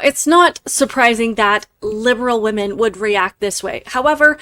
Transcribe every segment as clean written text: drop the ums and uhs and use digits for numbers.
it's not surprising that liberal women would react this way. However,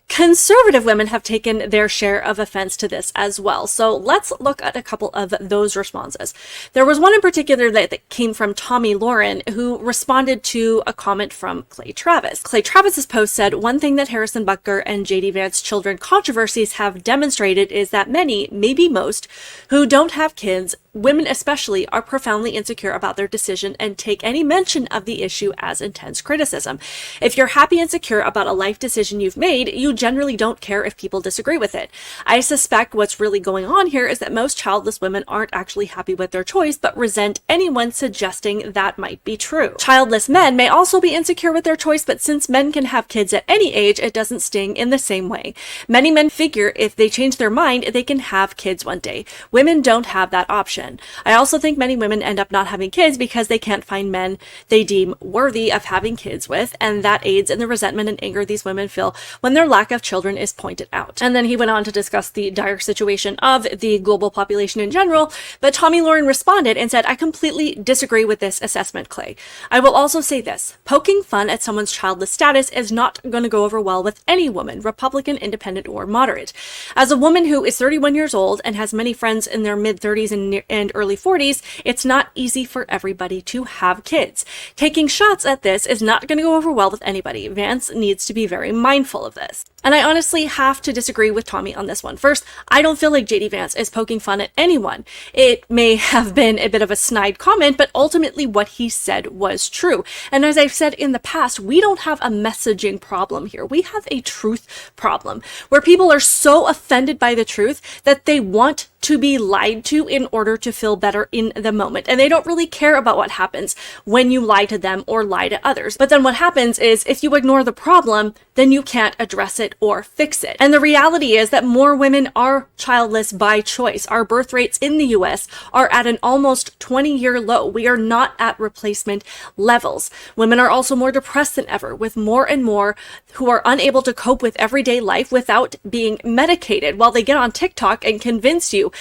conservative women have taken their share of offense to this as well. So let's look at a couple of those responses. There was one in particular that came from Tomi, Lahren, who responded to a comment from Clay Travis. Clay Travis's post said, "One thing that Harrison Butker and JD Vance children controversies have demonstrated is that many, maybe most, who don't have kids, women especially, are profoundly insecure about their decision and take any mention of the issue as intense criticism. If you're happy and secure about a life decision you've made, you generally don't care if people disagree with it. I suspect what's really going on here is that most childless women aren't actually happy with their choice, but resent anyone suggesting that might be true. Childless men may also be insecure with their choice, but since men can have kids at any age, it doesn't sting in the same way. Many men figure if they change their mind, they can have kids one day. Women don't have that option. I also think many women end up not having kids because they can't find men they deem worthy of having kids with, and that aids in the resentment and anger these women feel when their lack of children is pointed out." And then he went on to discuss the dire situation of the global population in general, but Tomi Lahren responded and said, "I completely disagree with this assessment, Clay. I will also say this, poking fun at someone's childless status is not going to go over well with any woman, Republican, independent, or moderate. As a woman who is 31 years old and has many friends in their mid-30s and early 40s, it's not easy for everybody to have kids. Taking shots at this is not going to go over well with anybody. Vance needs to be very mindful of this." And I honestly have to disagree with Tomi on this one. First, I don't feel like JD Vance is poking fun at anyone. It may have been a bit of a snide comment, but ultimately what he said was true. And as I've said in the past, we don't have a messaging problem here. We have a truth problem where people are so offended by the truth that they want to be lied to in order to feel better in the moment. And they don't really care about what happens when you lie to them or lie to others. But then what happens is if you ignore the problem, then you can't address it or fix it. And the reality is that more women are childless by choice. Our birth rates in the US are at an almost 20-year low. We are not at replacement levels. Women are also more depressed than ever, with more and more who are unable to cope with everyday life without being medicated, while they get on TikTok and convince you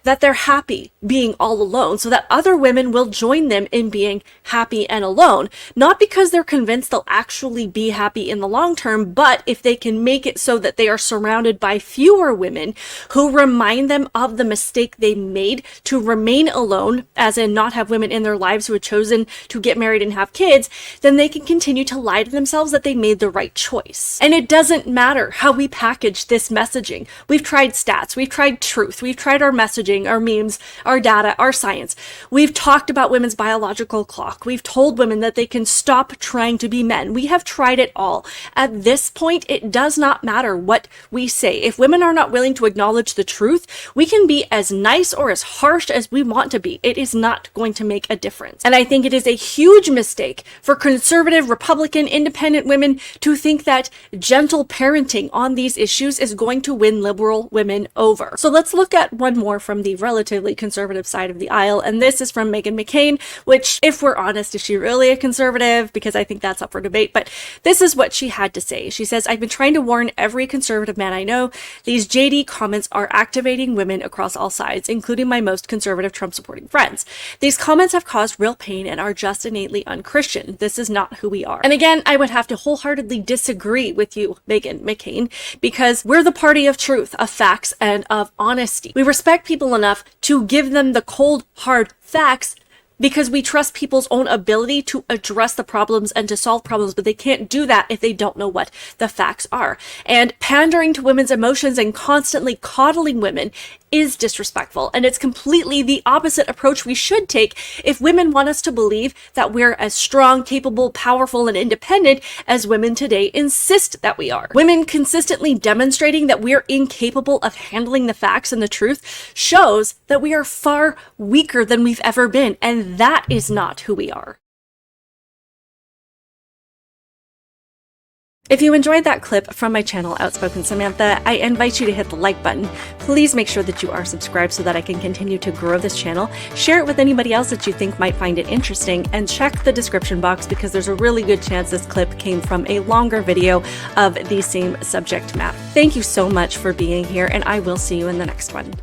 that they're happy being all alone so that other women will join them in being happy and alone. Not because they're convinced they'll actually be happy in the long term, but if they can make it so that they are surrounded by fewer women who remind them of the mistake they made to remain alone, as in not have women in their lives who had chosen to get married and have kids, then they can continue to lie to themselves that they made the right choice. And it doesn't matter how we package this messaging. We've tried stats, we've tried truth, we've tried our messaging, our memes, our data, our science. We've talked about women's biological clock. We've told women that they can stop trying to be men. We have tried it all. At this point, it does not matter what we say. If women are not willing to acknowledge the truth, we can be as nice or as harsh as we want to be. It is not going to make a difference. And I think it is a huge mistake for conservative, Republican, independent women to think that gentle parenting on these issues is going to win liberal women over. So let's look at one more from the relatively conservative side of the aisle, and this is from Meghan McCain, which, if we're honest, is she really a conservative? Because I think that's up for debate, but this is what she had to say. She says, "I've been trying to warn every conservative man I know, these JD comments are activating women across all sides, including my most conservative Trump-supporting friends. These comments have caused real pain and are just innately unchristian. This is not who we are." And again, I would have to wholeheartedly disagree with you, Meghan McCain, because we're the party of truth, of facts, and of honesty. We respect people enough to give them the cold, hard facts because we trust people's own ability to address the problems and to solve problems, but they can't do that if they don't know what the facts are. And pandering to women's emotions and constantly coddling women is disrespectful, and it's completely the opposite approach we should take if women want us to believe that we're as strong, capable, powerful, and independent as women today insist that we are. Women consistently demonstrating that we're incapable of handling the facts and the truth shows that we are far weaker than we've ever been, and that is not who we are. If you enjoyed that clip from my channel, Outspoken Samantha, I invite you to hit the like button. Please make sure that you are subscribed so that I can continue to grow this channel. Share it with anybody else that you think might find it interesting, and check the description box because there's a really good chance this clip came from a longer video of the same subject matter. Thank you so much for being here, and I will see you in the next one.